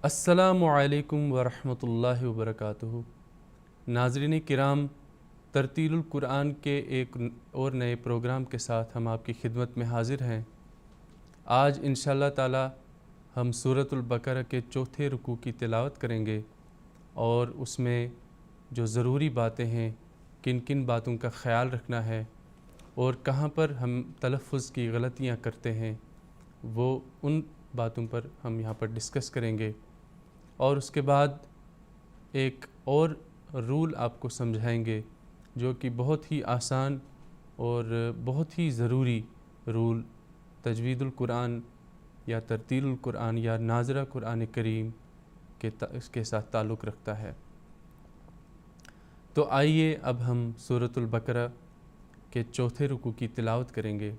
السلام علیکم ورحمۃ اللہ وبرکاتہ۔ ناظرین کرام، ترتیل القرآن کے ایک اور نئے پروگرام کے ساتھ ہم آپ کی خدمت میں حاضر ہیں۔ آج انشاءاللہ تعالی ہم سورۃ البقرہ کے چوتھے رکوع کی تلاوت کریں گے، اور اس میں جو ضروری باتیں ہیں، کن کن باتوں کا خیال رکھنا ہے اور کہاں پر ہم تلفظ کی غلطیاں کرتے ہیں، وہ ان باتوں پر ہم یہاں پر ڈسکس کریں گے، اور اس کے بعد ایک اور رول آپ کو سمجھائیں گے جو کہ بہت ہی آسان اور بہت ہی ضروری رول تجوید القرآن یا ترتیل القرآن یا ناظرہ قرآن کریم اس کے ساتھ تعلق رکھتا ہے۔ تو آئیے اب ہم سورۃ البقرہ کے چوتھے رکوع کی تلاوت کریں گے۔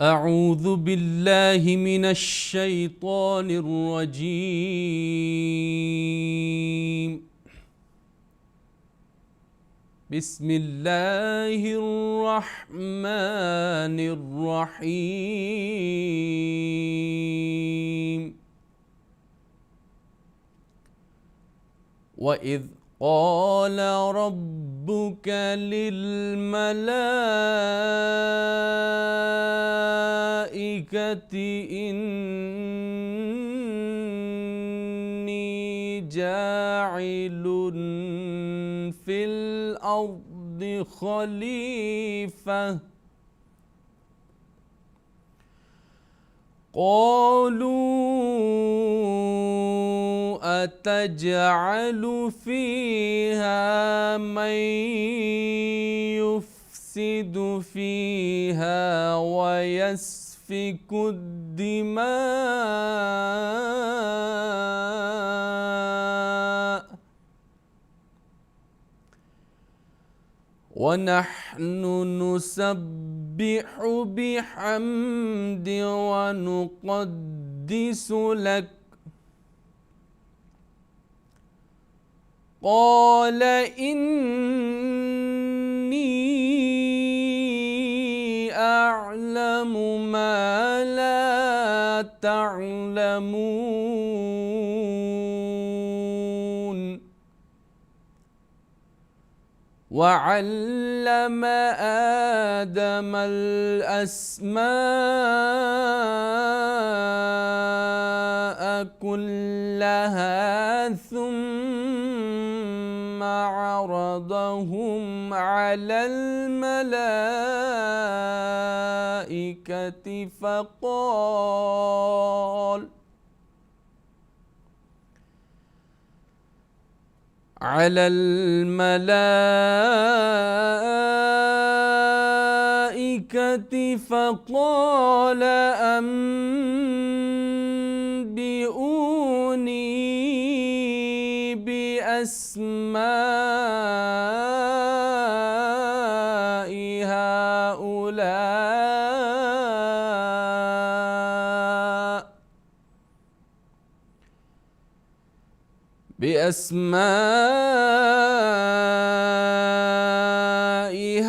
اعوذ باللہ من الشیطان الرجیم، بسم اللہ الرحمن الرحیم۔ وَإِذْ قَالَ رَبُّكَ لِلْمَلَائِكَةِ إِنِّي جَاعِلٌ فِي الْأَرْضِ خَلِيفَةً، قالوا أتجعل فيها من يفسد فيها ويسفك الدماء ونحن نسبح بحمد ونقدس لك، قال إني أعلم ما لا تعلمون، وعلم آدم الأسماء كلها ثم عرضهم على الملائكة فقال أنبئوني بأسماء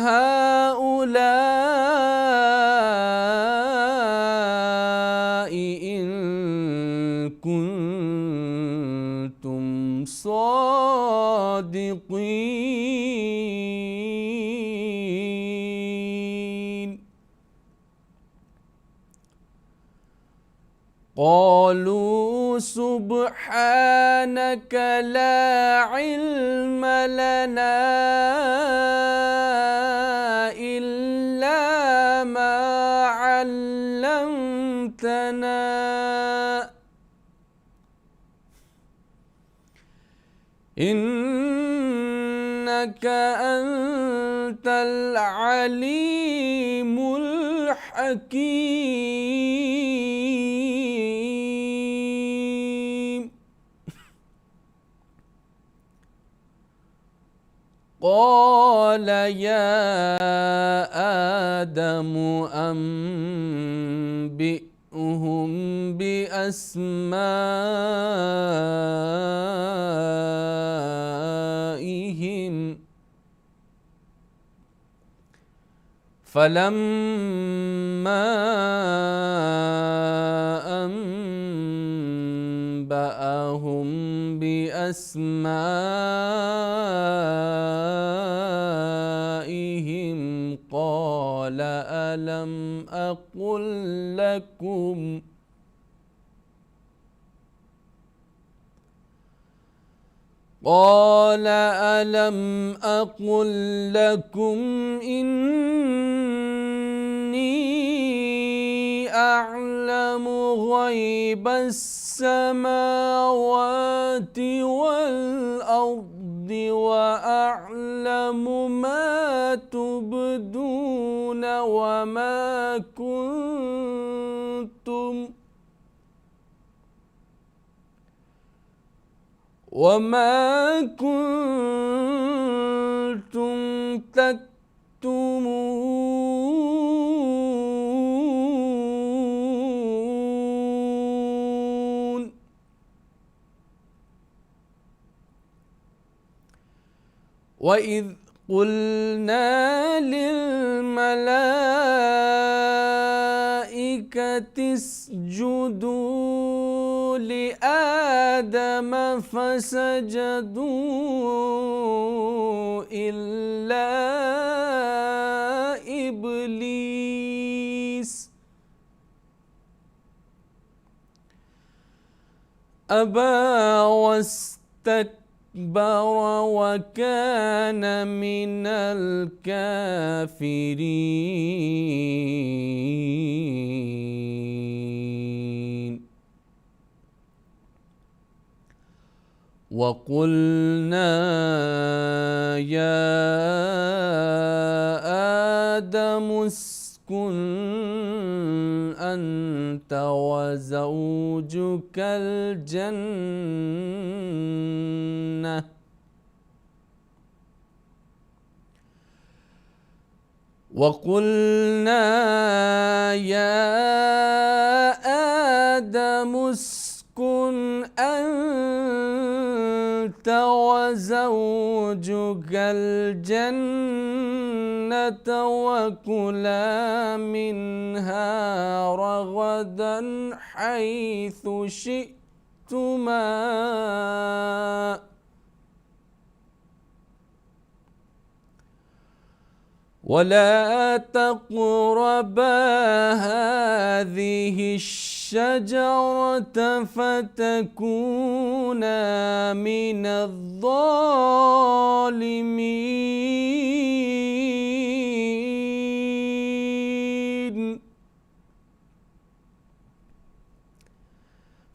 هؤلاء إن كنتم صادقين، قالوا سبحانك لا علم لنا إلا ما علمتنا إنك أنت العليم الحكيم، قال يا آدم أنبئهم بأسمائهم فلما أنبأهم بأسمائهم قال ألم أقل لكم إني أعلم غيب السماوات والأرض وأعلم ما تبدون وما كنتم تكتمون. وإذ قلنا للملائكة اسجدوا لآدم فسجدوا إلا إبليس أبى واستكبر وكان من الكافرين. وقلنا يا آدم اسكن أنت وزوجك الجنة أنت وزوجك الجنة وكلا منها رغدا حيث شئتما ولا تقربا هذه الشجرة فتكونا من الظالمين.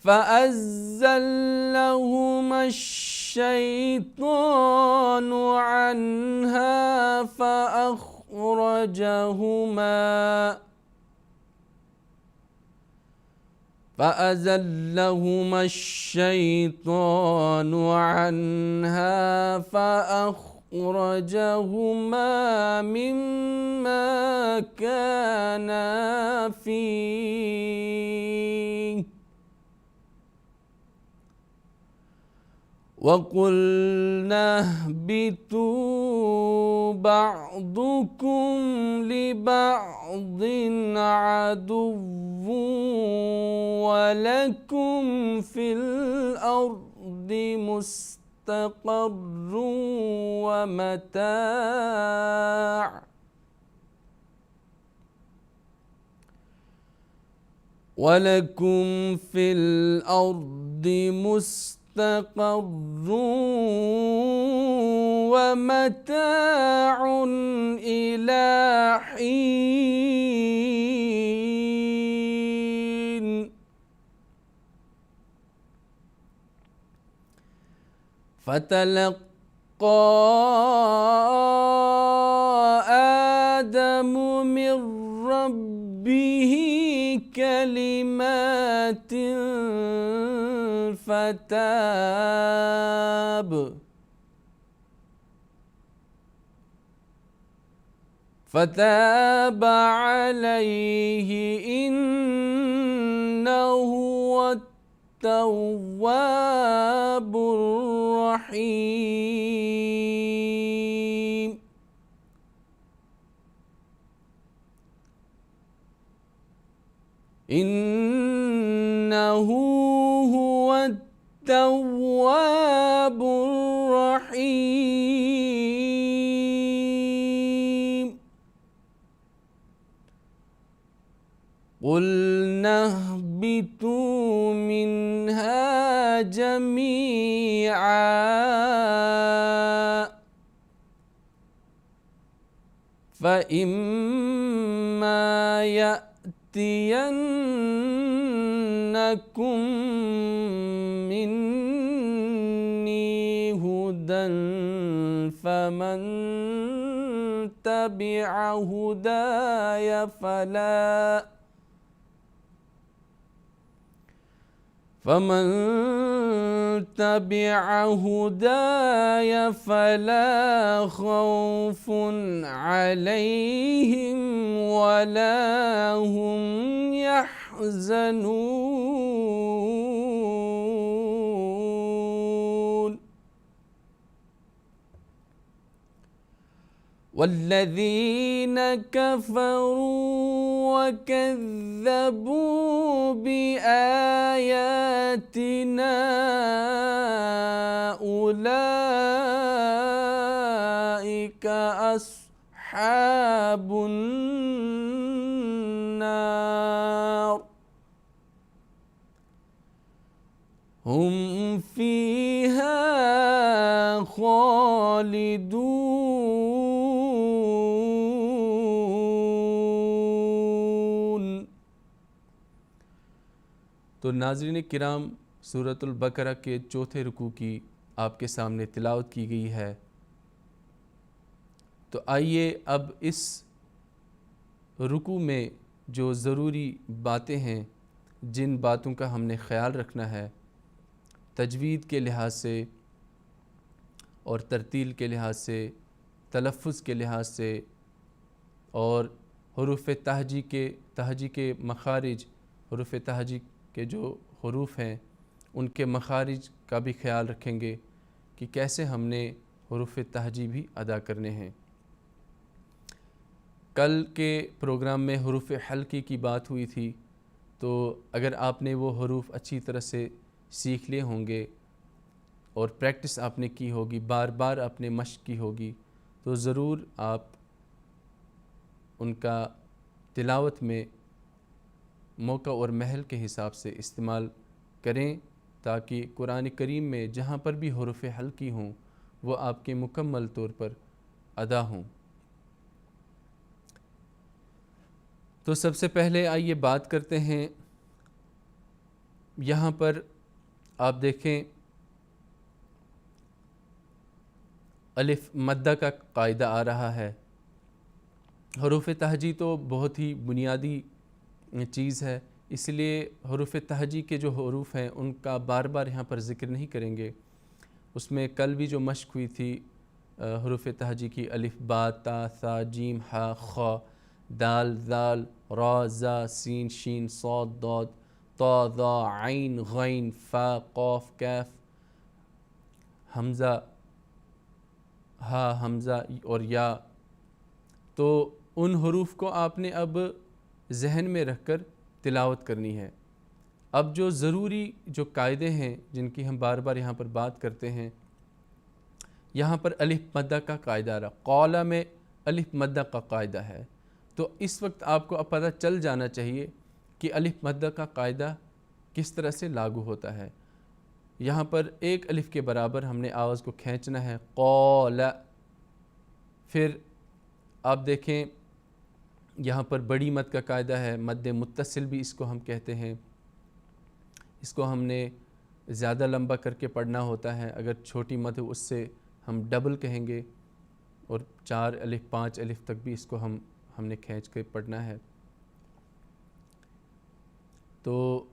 فأزلهما الشيطان عنها فأخرجهما مما كانا فيه. وقلنا اهبطوا بعضكم لبعض عدو ولكم في الأرض مستقر ومتاع إلى حين. فتلقى آدم من ربه كلمات فتاب عليه إنه هو التواب الرحيم. إنه هو التواب الرحيم قُلْنَا اهْبِطُوا مِنْهَا جَمِيعًا فَإِمَّا يَأْتِيَنَّكُمْ مِنِّي هُدًى فَمَنْ تَبِعَ هُدَايَ فلا خوف عليهم ولا هم يحزنون والذين كفروا وكذبوا بآياتنا أولئك أصحاب النار هم فيها خالدون۔ تو ناظرین کرام، سورۃ البقرہ کے چوتھے رکوع کی آپ کے سامنے تلاوت کی گئی ہے۔ تو آئیے اب اس رکوع میں جو ضروری باتیں ہیں، جن باتوں کا ہم نے خیال رکھنا ہے تجوید کے لحاظ سے اور ترتیل کے لحاظ سے، تلفظ کے لحاظ سے، اور حروف تہجی کے مخارج، حروف تہجی کے جو حروف ہیں ان کے مخارج کا بھی خیال رکھیں گے کہ کیسے ہم نے حروف تہجی بھی ادا کرنے ہیں۔ کل کے پروگرام میں حروف حلقی کی بات ہوئی تھی، تو اگر آپ نے وہ حروف اچھی طرح سے سیکھ لیے ہوں گے اور پریکٹس آپ نے کی ہوگی، بار بار آپ نے مشق کی ہوگی، تو ضرور آپ ان کا تلاوت میں موقع اور محل کے حساب سے استعمال کریں، تاکہ قرآن کریم میں جہاں پر بھی حروف حلقی ہوں وہ آپ کے مکمل طور پر ادا ہوں۔ تو سب سے پہلے آئیے بات کرتے ہیں، یہاں پر آپ دیکھیں الف مدہ کا قاعدہ آ رہا ہے۔ حروف تہجی تو بہت ہی بنیادی چیز ہے، اس لیے حروف تہجی کے جو حروف ہیں ان کا بار بار یہاں پر ذکر نہیں کریں گے۔ اس میں کل بھی جو مشق ہوئی تھی حروف تہجی کی، الف با تا ثا جیم ہا خا، دال ذال را زا سین شین صاد ضاد طا ظا عین غین فا قاف کیف، حمزہ ہا حمزہ اور یا، تو ان حروف کو آپ نے اب ذہن میں رکھ کر تلاوت کرنی ہے۔ اب جو ضروری جو قاعدے ہیں جن کی ہم بار بار یہاں پر بات کرتے ہیں، یہاں پر الف مدہ کا قاعدہ آ رہا، قولہ میں الف مدہ کا قاعدہ ہے، تو اس وقت آپ کو اب پتہ چل جانا چاہیے کہ الف مدہ کا قاعدہ کس طرح سے لاگو ہوتا ہے۔ یہاں پر ایک الف کے برابر ہم نے آواز کو کھینچنا ہے، قولہ۔ پھر آپ دیکھیں یہاں پر بڑی مد کا قاعدہ ہے، مد متصل بھی اس کو ہم کہتے ہیں، اس کو ہم نے زیادہ لمبا کر کے پڑھنا ہوتا ہے، اگر چھوٹی مد ہو اس سے ہم ڈبل کہیں گے، اور 4 الف 5 الف تک بھی اس کو ہم نے کھینچ کے پڑھنا ہے۔ تو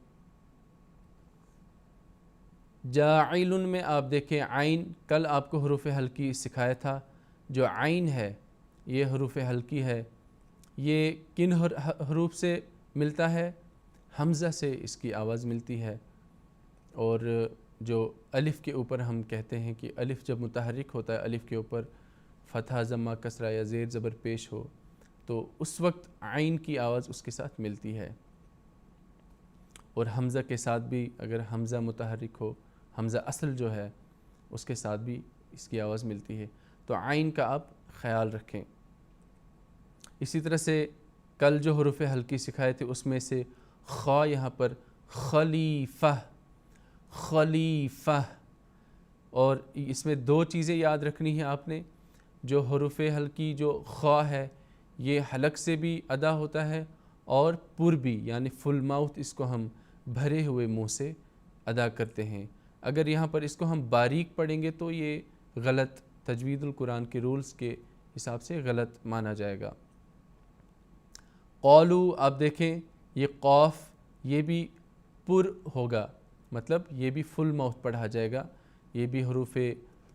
جاعل میں آپ دیکھیں عین، کل آپ کو حروف حلقی سکھایا تھا، جو عین ہے یہ حروف حلقی ہے، یہ کن حروف سے ملتا ہے؟ حمزہ سے اس کی آواز ملتی ہے، اور جو الف کے اوپر ہم کہتے ہیں کہ الف جب متحرک ہوتا ہے، الف کے اوپر فتحہ ضمہ کسرہ یا زیر زبر پیش ہو، تو اس وقت عین کی آواز اس کے ساتھ ملتی ہے۔ اور حمزہ کے ساتھ بھی اگر حمزہ متحرک ہو، حمزہ اصل جو ہے اس کے ساتھ بھی اس کی آواز ملتی ہے، تو عین کا آپ خیال رکھیں۔ اسی طرح سے کل جو حروف ہلکی سکھائے تھے اس میں سے خا یہاں پر خلیفہ، خلیفہ، اور اس میں دو چیزیں یاد رکھنی ہیں آپ نے۔ جو حروف ہلکی جو خا ہے یہ حلق سے بھی ادا ہوتا ہے اور پر بھی، یعنی فل ماؤتھ اس کو ہم بھرے ہوئے منہ سے ادا کرتے ہیں۔ اگر یہاں پر اس کو ہم باریک پڑھیں گے تو یہ غلط، تجوید القرآن کے رولز کے حساب سے غلط مانا جائے گا۔ قولو، آپ دیکھیں یہ قوف یہ بھی پر ہوگا، مطلب یہ بھی فل ماؤتھ پڑھا جائے گا، یہ بھی حروف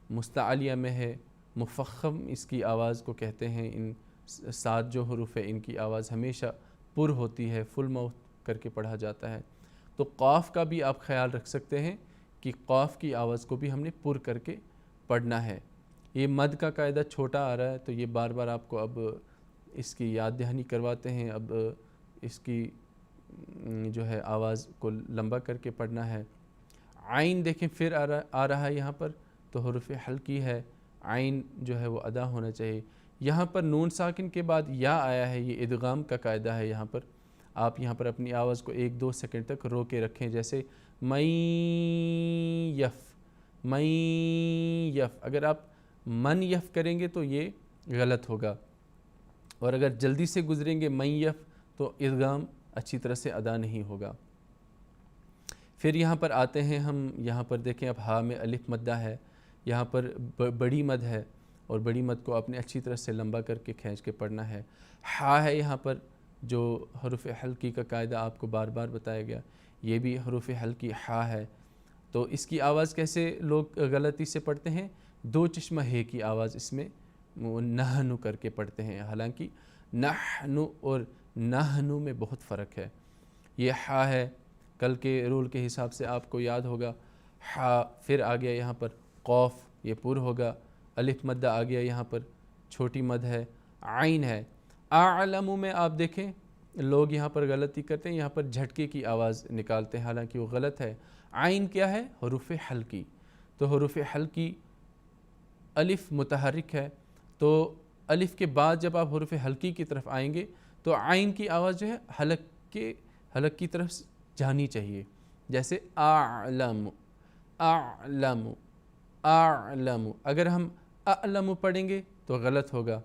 مستعلیہ میں ہے، مفخم اس کی آواز کو کہتے ہیں۔ ان 7 جو حروف ہیں ان کی آواز ہمیشہ پر ہوتی ہے، فل ماؤتھ کر کے پڑھا جاتا ہے۔ تو قاف کا بھی آپ خیال رکھ سکتے ہیں کہ قاف کی آواز کو بھی ہم نے پر کر کے پڑھنا ہے۔ یہ مد کا قاعدہ چھوٹا آ رہا ہے تو یہ بار بار آپ کو اب اس کی یاد دہانی کرواتے ہیں، اب اس کی جو ہے آواز کو لمبا کر کے پڑھنا ہے۔ عین دیکھیں پھر آ رہا ہے یہاں پر، تو حروف ہلکی ہے، عین جو ہے وہ ادا ہونا چاہیے۔ یہاں پر نون ساکن کے بعد یا آیا ہے، یہ ادغام کا قاعدہ ہے۔ یہاں پر آپ یہاں پر اپنی آواز کو 1-2 سیکنڈ تک رو کے رکھیں، جیسے میں یف، میں یف۔ اگر آپ من یف کریں گے تو یہ غلط ہوگا، اور اگر جلدی سے گزریں گے میں یف تو ادغام اچھی طرح سے ادا نہیں ہوگا۔ پھر یہاں پر آتے ہیں ہم، یہاں پر دیکھیں اب ہا میں الف مدہ ہے، یہاں پر بڑی مد ہے، اور بڑی مد کو آپ نے اچھی طرح سے لمبا کر کے کھینچ کے پڑھنا ہے۔ ہا ہے یہاں پر جو حروف ہلکی کا قاعدہ آپ کو بار بار بتایا گیا، یہ بھی حروف ہلکی ہا ہے۔ تو اس کی آواز کیسے لوگ غلطی سے پڑھتے ہیں، 2 چشمہ ہے کی آواز اس میں نہنو کر کے پڑھتے ہیں، حالانکہ نحنو اور نہنو میں بہت فرق ہے۔ یہ ہا ہے، کل کے رول کے حساب سے آپ کو یاد ہوگا، ہا پھر آ گیا یہاں پر قوف، یہ پر ہوگا، الف مدہ آ گیا یہاں پر، چھوٹی مد ہے، عین ہے۔ اعلم میں آپ دیکھیں لوگ یہاں پر غلطی کرتے ہیں، یہاں پر جھٹکے کی آواز نکالتے ہیں، حالانکہ وہ غلط ہے۔ عین کیا ہے، حروف ہلکی، تو حروف ہلکی الف متحرک ہے، تو الف کے بعد جب آپ حروف ہلکی کی طرف آئیں گے تو عین کی آواز جو ہے حلق کی طرف جانی چاہیے، جیسے اعلم، اعلم، اعلم۔ اگر ہم اعلم پڑھیں گے تو غلط ہوگا۔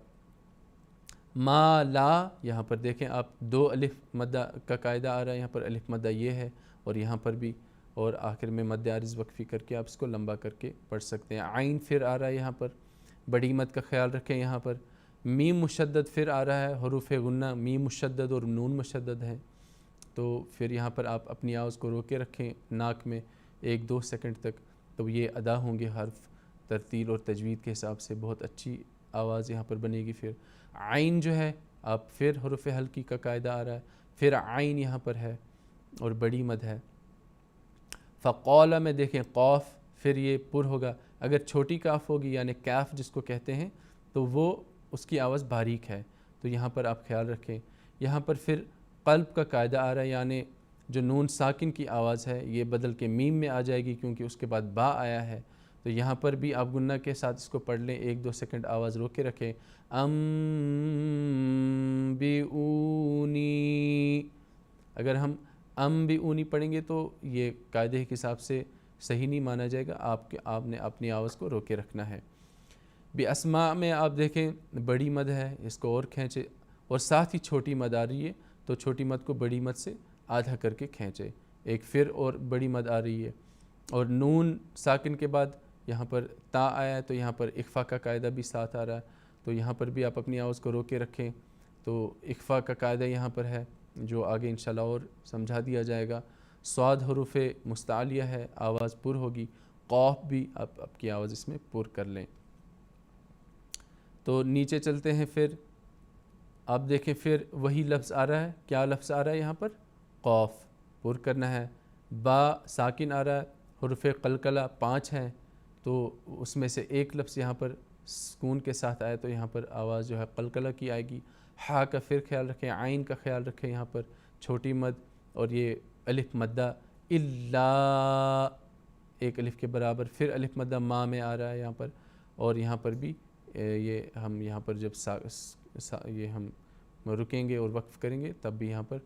ما لا، یہاں پر دیکھیں آپ 2 الف مدہ کا قاعدہ آ رہا ہے، یہاں پر الف مدہ یہ ہے اور یہاں پر بھی، اور آخر میں مد عارض وقفی کر کے آپ اس کو لمبا کر کے پڑھ سکتے ہیں۔ عین پھر آ رہا ہے یہاں پر، بڑی مد کا خیال رکھیں۔ یہاں پر میم مشدد پھر آ رہا ہے، حروف غنہ میم مشدد اور نون مشدد ہے، تو پھر یہاں پر آپ اپنی آواز کو روکے رکھیں ناک میں 1-2 سیکنڈ تک، تو یہ ادا ہوں گے حرف ترتیل اور تجوید کے حساب سے، بہت اچھی آواز یہاں پر بنے گی۔ پھر عین جو ہے آپ پھر حروف ہلکی کا قاعدہ آ رہا ہے، پھر عین یہاں پر ہے اور بڑی مد ہے۔ فقول میں دیکھیں قوف، پھر یہ پر ہوگا، اگر چھوٹی کاف ہوگی یعنی کیف جس کو کہتے ہیں تو وہ اس کی آواز باریک ہے، تو یہاں پر آپ خیال رکھیں۔ یہاں پر پھر قلب کا قاعدہ آ رہا ہے، یعنی جو نون ساکن کی آواز ہے یہ بدل کے میم میں آ جائے گی کیونکہ اس کے بعد با آیا ہے، تو یہاں پر بھی آپ گنہ کے ساتھ اس کو پڑھ لیں، 1-2 سیکنڈ آواز روک کے رکھیں۔ انبئونی، اگر ہم انبئونی پڑھیں گے تو یہ قاعدے کے حساب سے صحیح نہیں مانا جائے گا، آپ نے اپنی آواز کو روکے رکھنا ہے۔ باسماء میں آپ دیکھیں بڑی مد ہے، اس کو اور کھینچے، اور ساتھ ہی چھوٹی مد آ رہی ہے تو چھوٹی مد کو بڑی مد سے آدھا کر کے کھینچے، ایک پھر اور بڑی مد آ رہی ہے، اور نون ساکن کے بعد یہاں پر تا آیا ہے تو یہاں پر اخفا کا قاعدہ بھی ساتھ آ رہا ہے، تو یہاں پر بھی آپ اپنی آواز کو روکے رکھیں۔ تو اخفا کا قاعدہ یہاں پر ہے جو آگے انشاءاللہ اور سمجھا دیا جائے گا۔ صاد حروف مستعلیہ ہے، آواز پر ہوگی، قوف بھی آپ کی آواز اس میں پر کر لیں۔ تو نیچے چلتے ہیں، پھر آپ دیکھیں پھر وہی لفظ آ رہا ہے، کیا لفظ آ رہا ہے یہاں پر، قوف پر کرنا ہے۔ با ساکن آ رہا ہے، حروف قلقلہ 5 ہیں، تو اس میں سے ایک لفظ یہاں پر سکون کے ساتھ آئے تو یہاں پر آواز جو ہے قلقلہ کی آئے گی۔ ہا کا پھر خیال رکھیں، عین کا خیال رکھیں، یہاں پر چھوٹی مد اور یہ الف مدہ الا ایک الف کے برابر، پھر الف مدہ ما میں آ رہا ہے یہاں پر، اور یہاں پر بھی یہ ہم یہاں پر جب یہ ہم رکیں گے اور وقف کریں گے تب بھی یہاں پر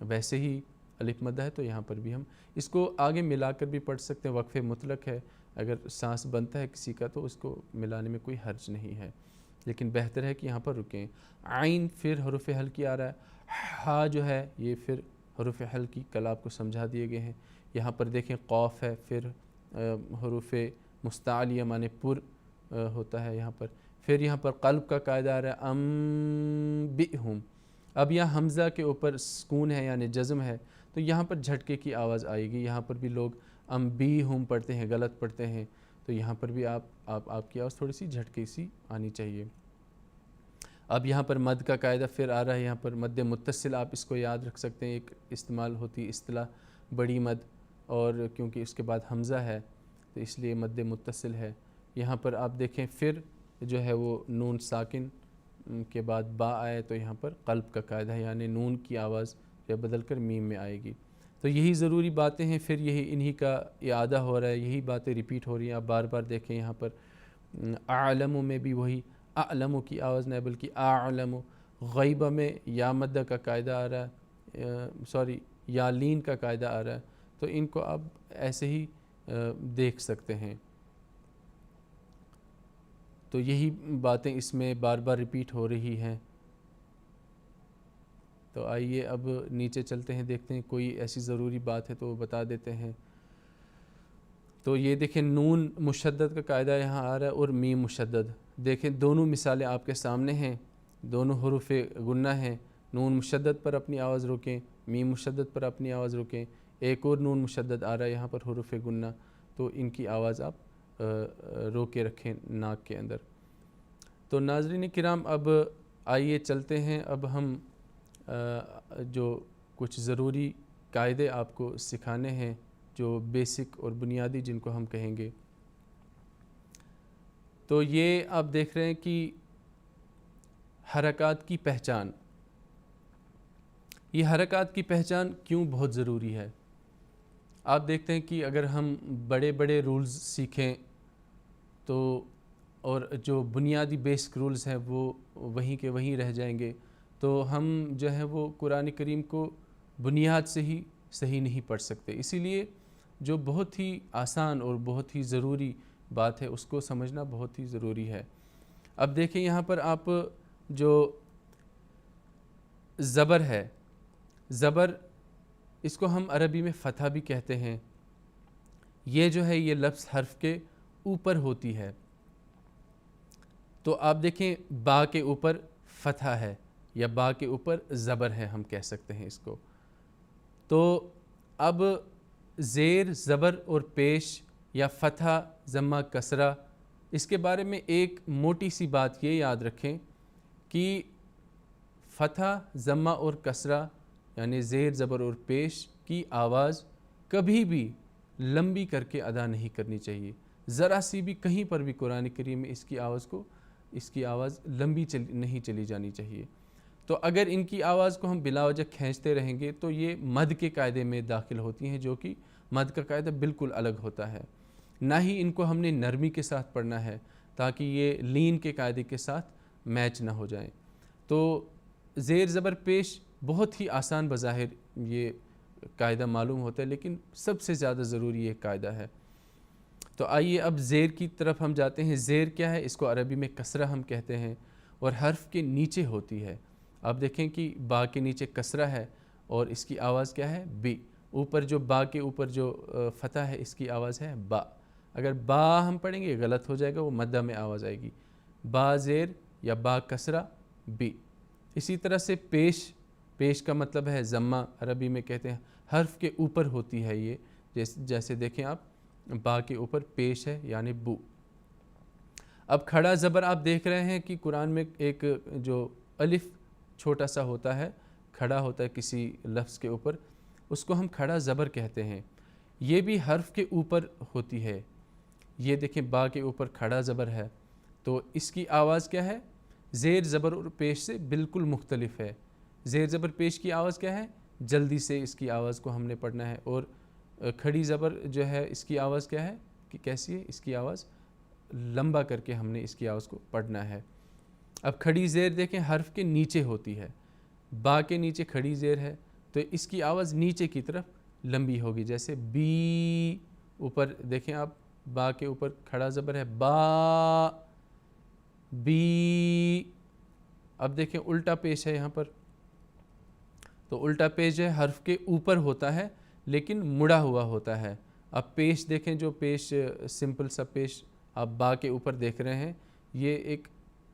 ویسے ہی الف مدہ ہے، تو یہاں پر بھی ہم اس کو آگے ملا کر بھی پڑھ سکتے ہیں، وقف مطلق ہے، اگر سانس بنتا ہے کسی کا تو اس کو ملانے میں کوئی حرج نہیں ہے، لیکن بہتر ہے کہ یہاں پر رکیں۔ عین پھر حروف حلقی آ رہا ہے، ہا جو ہے یہ پھر حروف حلقی کل آپ کو سمجھا دیے گئے ہیں۔ یہاں پر دیکھیں قوف ہے، پھر حروف مستعلیہ معنی پر ہوتا ہے یہاں پر، پھر یہاں پر قلب کا قاعدہ آ رہا ہے انبئہم، اب یہاں حمزہ کے اوپر سکون ہے یعنی جزم ہے، تو یہاں پر جھٹکے کی آواز آئے گی، یہاں پر بھی لوگ انبئہم پڑھتے ہیں، غلط پڑھتے ہیں، تو یہاں پر بھی آپ کی آواز تھوڑی سی جھٹکے سی آنی چاہیے۔ اب یہاں پر مد کا قاعدہ پھر آ رہا ہے، یہاں پر مد متصل آپ اس کو یاد رکھ سکتے ہیں، ایک استعمال ہوتی اصطلاح بڑی مد، اور کیونکہ اس کے بعد حمزہ ہے تو اس لیے مد متصل ہے۔ یہاں پر آپ دیکھیں پھر جو ہے وہ نون ساکن کے بعد با آئے تو یہاں پر قلب کا قاعدہ ہے، یعنی نون کی آواز جو بدل کر میم میں آئے گی۔ تو یہی ضروری باتیں ہیں، پھر انہی کا اعادہ ہو رہا ہے، یہی باتیں ریپیٹ ہو رہی ہیں۔ آپ بار بار دیکھیں یہاں پر اعلم میں بھی وہی اعلم کی آواز نہیں بلکہ اعلم، غیبہ میں یا مدہ کا قاعدہ آ رہا ہے، یا لین کا قاعدہ آ رہا ہے، تو ان کو آپ ایسے ہی دیکھ سکتے ہیں۔ تو یہی باتیں اس میں بار بار ریپیٹ ہو رہی ہیں۔ تو آئیے اب نیچے چلتے ہیں، دیکھتے ہیں کوئی ایسی ضروری بات ہے تو وہ بتا دیتے ہیں۔ تو یہ دیکھیں نون مشدد کا قاعدہ یہاں آ رہا ہے اور میم مشدد، دیکھیں دونوں مثالیں آپ کے سامنے ہیں، دونوں حروف غنہ ہیں، نون مشدد پر اپنی آواز روکیں، میم مشدد پر اپنی آواز روکیں، ایک اور نون مشدد آ رہا ہے یہاں پر حروف غنہ، تو ان کی آواز آپ روکے رکھیں ناک کے اندر۔ تو ناظرین کرام اب آئیے چلتے ہیں، اب ہم جو کچھ ضروری قاعدے آپ کو سکھانے ہیں، جو بیسک اور بنیادی جن کو ہم کہیں گے۔ تو یہ آپ دیکھ رہے ہیں کہ حرکات کی پہچان، یہ حرکات کی پہچان کیوں بہت ضروری ہے؟ آپ دیکھتے ہیں کہ اگر ہم بڑے بڑے رولز سیکھیں تو اور جو بنیادی بیسک رولز ہیں وہ وہیں کے وہیں رہ جائیں گے، تو ہم جو ہے وہ قرآن کریم کو بنیاد سے ہی صحیح نہیں پڑھ سکتے۔ اسی لیے جو بہت ہی آسان اور بہت ہی ضروری بات ہے اس کو سمجھنا بہت ہی ضروری ہے۔ اب دیکھیں یہاں پر آپ جو زبر ہے، زبر اس کو ہم عربی میں فتح بھی کہتے ہیں، یہ جو ہے یہ لفظ حرف کے اوپر ہوتی ہے، تو آپ دیکھیں با کے اوپر فتح ہے یا با کے اوپر زبر ہے، ہم کہہ سکتے ہیں اس کو۔ تو اب زیر زبر اور پیش یا فتح ضمہ کسرہ، اس کے بارے میں ایک موٹی سی بات یہ یاد رکھیں کہ فتح ضمہ اور کسرہ یعنی زیر زبر اور پیش کی آواز کبھی بھی لمبی کر کے ادا نہیں کرنی چاہیے، ذرا سی بھی کہیں پر بھی قرآن کریم میں اس کی آواز لمبی نہیں چلی جانی چاہیے۔ تو اگر ان کی آواز کو ہم بلا وجہ کھینچتے رہیں گے تو یہ مد کے قاعدے میں داخل ہوتی ہیں، جو کہ مد کا قاعدہ بالکل الگ ہوتا ہے۔ نہ ہی ان کو ہم نے نرمی کے ساتھ پڑھنا ہے تاکہ یہ لین کے قاعدے کے ساتھ میچ نہ ہو جائیں۔ تو زیر زبر پیش بہت ہی آسان بظاہر یہ قاعدہ معلوم ہوتا ہے، لیکن سب سے زیادہ ضروری یہ قاعدہ ہے۔ تو آئیے اب زیر کی طرف ہم جاتے ہیں۔ زیر کیا ہے؟ اس کو عربی میں کسرہ ہم کہتے ہیں اور حرف کے نیچے ہوتی ہے۔ آپ دیکھیں کہ با کے نیچے کسرہ ہے اور اس کی آواز کیا ہے؟ بی۔ اوپر جو با کے اوپر جو فتح ہے اس کی آواز ہے با۔ اگر با ہم پڑھیں گے غلط ہو جائے گا، وہ مدہ میں آواز آئے گی، با زیر یا با کسرہ بی۔ اسی طرح سے پیش، پیش کا مطلب ہے ضمہ، عربی میں کہتے ہیں حرف کے اوپر ہوتی ہے یہ، جیسے دیکھیں آپ با کے اوپر پیش ہے یعنی بو۔ اب کھڑا زبر آپ دیکھ رہے ہیں کہ قرآن میں ایک جو الف چھوٹا سا ہوتا ہے، کھڑا ہوتا ہے کسی لفظ کے اوپر، اس کو ہم کھڑا زبر کہتے ہیں، یہ بھی حرف کے اوپر ہوتی ہے۔ یہ دیکھیں با کے اوپر کھڑا زبر ہے تو اس کی آواز کیا ہے؟ زیر زبر اور پیش سے بالکل مختلف ہے۔ زیر زبر پیش کی آواز کیا ہے؟ جلدی سے اس کی آواز کو ہم نے پڑھنا ہے. اور کھڑی زبر جو ہے اس کی آواز کیا ہے کہ کیسی ہے؟ اس کی آواز لمبا کر کے ہم نے اس کی آواز کو پڑھنا ہے. اب کھڑی زیر دیکھیں حرف کے نیچے ہوتی ہے, با کے نیچے کھڑی زیر ہے تو اس کی آواز نیچے کی طرف لمبی ہوگی. جیسے بی, اوپر دیکھیں آپ با کے اوپر کھڑا زبر ہے با, بی. اب دیکھیں الٹا پیش ہے یہاں پر, تو الٹا پیش جو ہے حرف کے اوپر ہوتا ہے لیکن مڑا ہوا ہوتا ہے. اب پیش دیکھیں, جو پیش سمپل سا پیش آپ با کے اوپر دیکھ رہے ہیں, یہ ایک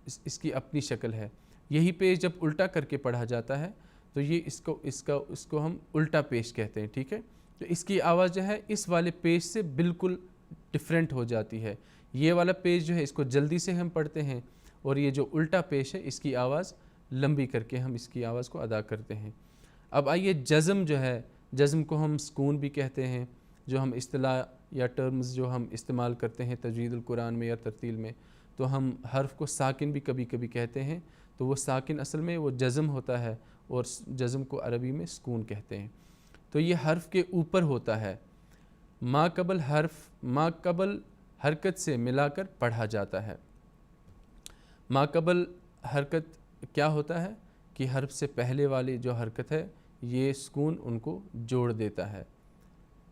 اس کی اپنی شکل ہے. یہی پیش جب الٹا کر کے پڑھا جاتا ہے تو یہ اس کو ہم الٹا پیش کہتے ہیں. ٹھیک ہے, تو اس کی آواز جو ہے اس والے پیش سے بالکل ڈیفرنٹ ہو جاتی ہے. یہ والا پیش جو ہے اس کو جلدی سے ہم پڑھتے ہیں, اور یہ جو الٹا پیش ہے اس کی آواز لمبی کر کے ہم اس کی آواز کو ادا کرتے ہیں. اب آئیے جزم جو ہے, جزم کو ہم سکون بھی کہتے ہیں, جو ہم اصطلاح یا ٹرمز جو ہم استعمال کرتے ہیں تجوید القرآن میں یا ترتیل میں, تو ہم حرف کو ساکن بھی کبھی کبھی کہتے ہیں. تو وہ ساکن اصل میں وہ جزم ہوتا ہے, اور جزم کو عربی میں سکون کہتے ہیں. تو یہ حرف کے اوپر ہوتا ہے, ما قبل حرکت سے ملا کر پڑھا جاتا ہے. ما قبل حرکت کیا ہوتا ہے کہ حرف سے پہلے والی جو حرکت ہے یہ سکون ان کو جوڑ دیتا ہے.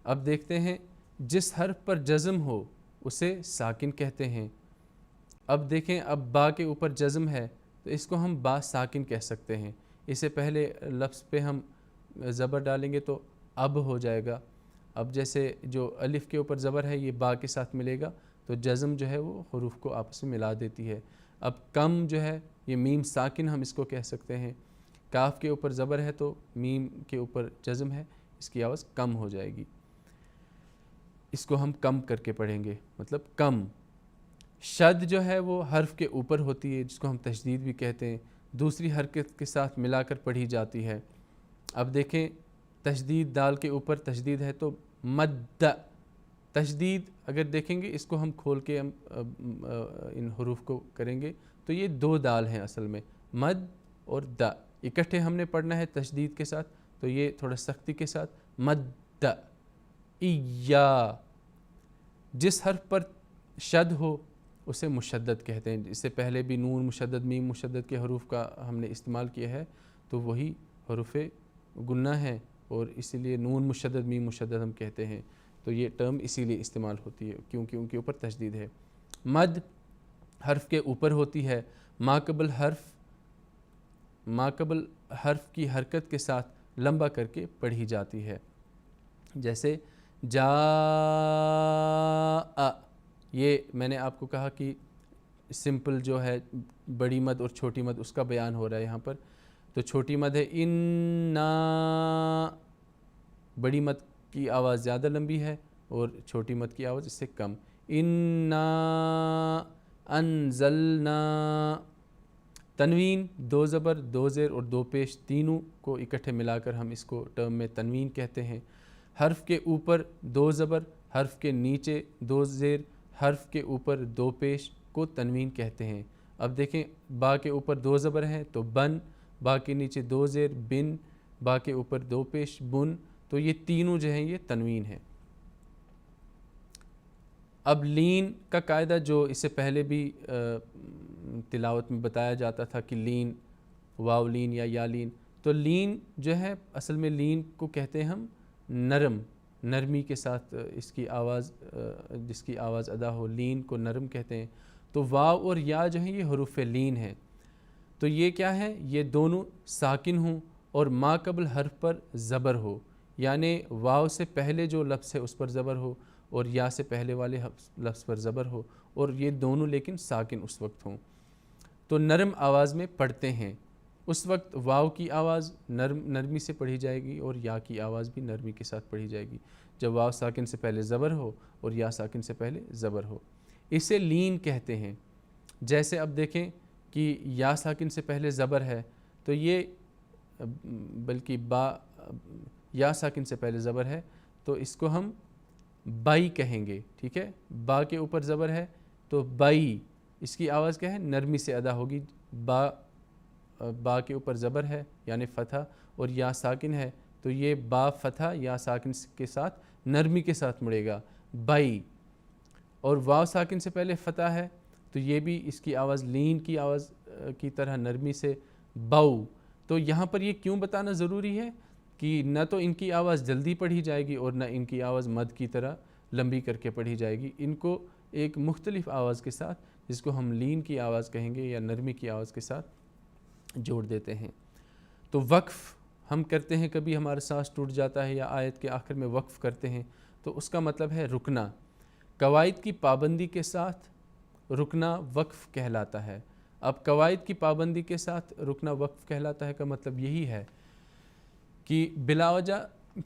اب دیکھتے ہیں, جس حرف پر جزم ہو اسے ساکن کہتے ہیں. اب دیکھیں, اب با کے اوپر جزم ہے تو اس کو ہم با ساکن کہہ سکتے ہیں. اسے پہلے لفظ پہ ہم زبر ڈالیں گے تو اب ہو جائے گا. اب جیسے جو الف کے اوپر زبر ہے یہ با کے ساتھ ملے گا تو جزم جو ہے وہ حروف کو آپس میں ملا دیتی ہے. اب کم جو ہے یہ میم ساکن ہم اس کو کہہ سکتے ہیں. کاف کے اوپر زبر ہے تو میم کے اوپر جزم ہے, اس کی آواز کم ہو جائے گی. اس کو ہم کم کر کے پڑھیں گے, مطلب کم. شد جو ہے وہ حرف کے اوپر ہوتی ہے, جس کو ہم تشدید بھی کہتے ہیں, دوسری حرکت کے ساتھ ملا کر پڑھی جاتی ہے. اب دیکھیں, تشدید دال کے اوپر تشدید ہے تو مد. تشدید اگر دیکھیں گے اس کو ہم کھول کے ہم ان حروف کو کریں گے تو یہ دو دال ہیں اصل میں, مد اور دا. اکٹھے ہم نے پڑھنا ہے تشدید کے ساتھ, تو یہ تھوڑا سختی کے ساتھ مد. ایا. جس حرف پر شد ہو اسے مشدد کہتے ہیں. اس سے پہلے بھی نون مشدد میم مشدد کے حروف کا ہم نے استعمال کیا ہے, تو وہی حروف گنہ ہیں, اور اسی لیے نون مشدد میم مشدد ہم کہتے ہیں. تو یہ ٹرم اسی لیے استعمال ہوتی ہے کیونکہ ان کے اوپر تشدید ہے. مد حرف کے اوپر ہوتی ہے, ما قبل حرف کی حرکت کے ساتھ لمبا کر کے پڑھی جاتی ہے. جیسے جا, یہ میں نے آپ کو کہا کہ سمپل جو ہے بڑی مد اور چھوٹی مد اس کا بیان ہو رہا ہے یہاں پر. تو چھوٹی مد ہے انا, بڑی مد کی آواز زیادہ لمبی ہے اور چھوٹی مد کی آواز اس سے کم. انا انزلنا. تنوین, دو زبر دو زیر اور دو پیش تینوں کو اکٹھے ملا کر ہم اس کو ٹرم میں تنوین کہتے ہیں. حرف کے اوپر دو زبر, حرف کے نیچے دو زیر, حرف کے اوپر دو پیش کو تنوین کہتے ہیں. اب دیکھیں, با کے اوپر دو زبر ہیں تو بن, با کے نیچے دو زیر بن, با کے اوپر دو پیش بن, تو یہ تینوں جو ہیں یہ تنوین ہیں. اب لین کا قاعدہ جو اس سے پہلے بھی تلاوت میں بتایا جاتا تھا کہ لین, واو لین یا لین, تو لین جو ہے اصل میں لین کو کہتے ہیں ہم نرم, نرمی کے ساتھ اس کی آواز, جس کی آواز ادا ہو, لین کو نرم کہتے ہیں. تو واو اور یا جو ہیں یہ حروف لین ہیں. تو یہ کیا ہے, یہ دونوں ساکن ہوں اور ما قبل حرف پر زبر ہو, یعنی واو سے پہلے جو لفظ ہے اس پر زبر ہو اور یا سے پہلے والے لفظ پر زبر ہو, اور یہ دونوں لیکن ساکن اس وقت ہوں. تو نرم آواز میں پڑھتے ہیں, اس وقت واو کی آواز نرمی سے پڑھی جائے گی اور یا کی آواز بھی نرمی کے ساتھ پڑھی جائے گی جب واو ساکن سے پہلے زبر ہو اور یا ساکن سے پہلے زبر ہو. اسے لین کہتے ہیں. جیسے اب دیکھیں کہ یا ساکن سے پہلے زبر ہے تو یہ, بلکہ یا ساکن سے پہلے زبر ہے تو اس کو ہم بائی کہیں گے. ٹھیک ہے, با کے اوپر زبر ہے تو بائی, اس کی آواز کیا ہے, نرمی سے ادا ہوگی. با کے اوپر زبر ہے یعنی فتح, اور یا ساکن ہے تو یہ با فتح یا ساکن کے ساتھ نرمی کے ساتھ مڑے گا، بائی. اور واو ساکن سے پہلے فتح ہے تو یہ بھی اس کی آواز لین کی آواز کی طرح نرمی سے باؤ. تو یہاں پر یہ کیوں بتانا ضروری ہے کہ نہ تو ان کی آواز جلدی پڑھی جائے گی اور نہ ان کی آواز مد کی طرح لمبی کر کے پڑھی جائے گی. ان کو ایک مختلف آواز کے ساتھ، جس کو ہم لین کی آواز کہیں گے یا نرمی کی آواز کے ساتھ جوڑ دیتے ہیں. تو وقف ہم کرتے ہیں، کبھی ہمارا سانس ٹوٹ جاتا ہے یا آیت کے آخر میں وقف کرتے ہیں تو اس کا مطلب ہے رکنا. قواعد کی پابندی کے ساتھ رکنا وقف کہلاتا ہے. اب قواعد کی پابندی کے ساتھ رکنا وقف کہلاتا ہے کا مطلب یہی ہے کہ بلا وجہ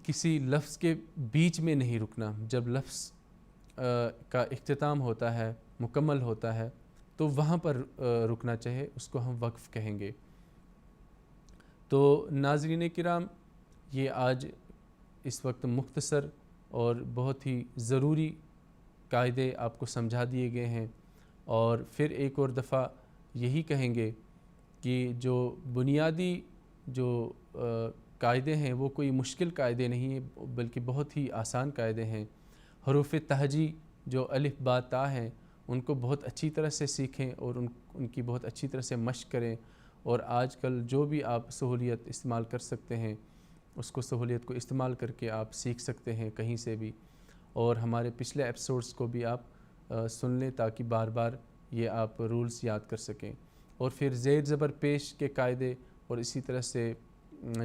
کسی لفظ کے بیچ میں نہیں رکنا. جب لفظ کا اختتام ہوتا ہے، مکمل ہوتا ہے، تو وہاں پر رکنا چاہے، اس کو ہم وقف کہیں گے. تو ناظرین کرام، یہ آج اس وقت مختصر اور بہت ہی ضروری قاعدے آپ کو سمجھا دیے گئے ہیں، اور پھر ایک اور دفعہ یہی کہیں گے کہ جو بنیادی جو قاعدے ہیں وہ کوئی مشکل قاعدے نہیں ہیں، بلکہ بہت ہی آسان قاعدے ہیں. حروف تہجی جو الف با تا ہیں ان کو بہت اچھی طرح سے سیکھیں اور ان کی بہت اچھی طرح سے مشق کریں. اور آج کل جو بھی آپ سہولیت استعمال کر سکتے ہیں اس کو سہولیت کو استعمال کر کے آپ سیکھ سکتے ہیں کہیں سے بھی. اور ہمارے پچھلے ایپیسوڈز کو بھی آپ سن لیں تاکہ بار بار یہ آپ رولز یاد کر سکیں. اور پھر زیر زبر پیش کے قاعدے اور اسی طرح سے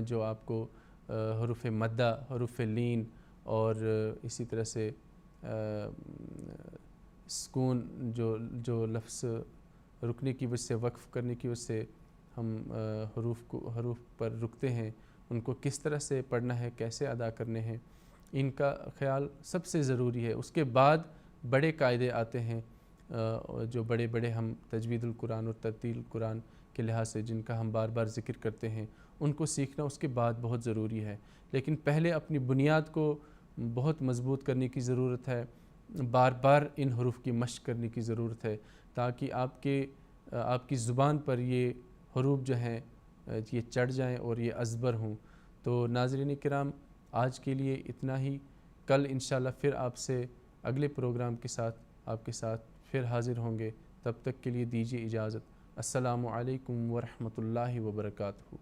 جو آپ کو حروف مدہ، حروف لین اور اسی طرح سے سکون جو لفظ رکنے کی وجہ سے، وقف کرنے کی وجہ سے ہم حروف پر رکتے ہیں، ان کو کس طرح سے پڑھنا ہے، کیسے ادا کرنے ہیں، ان کا خیال سب سے ضروری ہے. اس کے بعد بڑے قاعدے آتے ہیں جو بڑے بڑے ہم تجوید القرآن اور ترتیل القرآن کے لحاظ سے جن کا ہم بار بار ذکر کرتے ہیں، ان کو سیکھنا اس کے بعد بہت ضروری ہے. لیکن پہلے اپنی بنیاد کو بہت مضبوط کرنے کی ضرورت ہے، بار بار ان حروف کی مشق کرنے کی ضرورت ہے تاکہ آپ کی زبان پر یہ حروف جو ہیں یہ چڑھ جائیں اور یہ ازبر ہوں. تو ناظرین کرام، آج کے لیے اتنا ہی. کل انشاءاللہ پھر آپ سے اگلے پروگرام کے ساتھ آپ کے ساتھ پھر حاضر ہوں گے. تب تک کے لیے دیجیے اجازت. السلام علیکم ورحمۃ اللہ وبرکاتہ.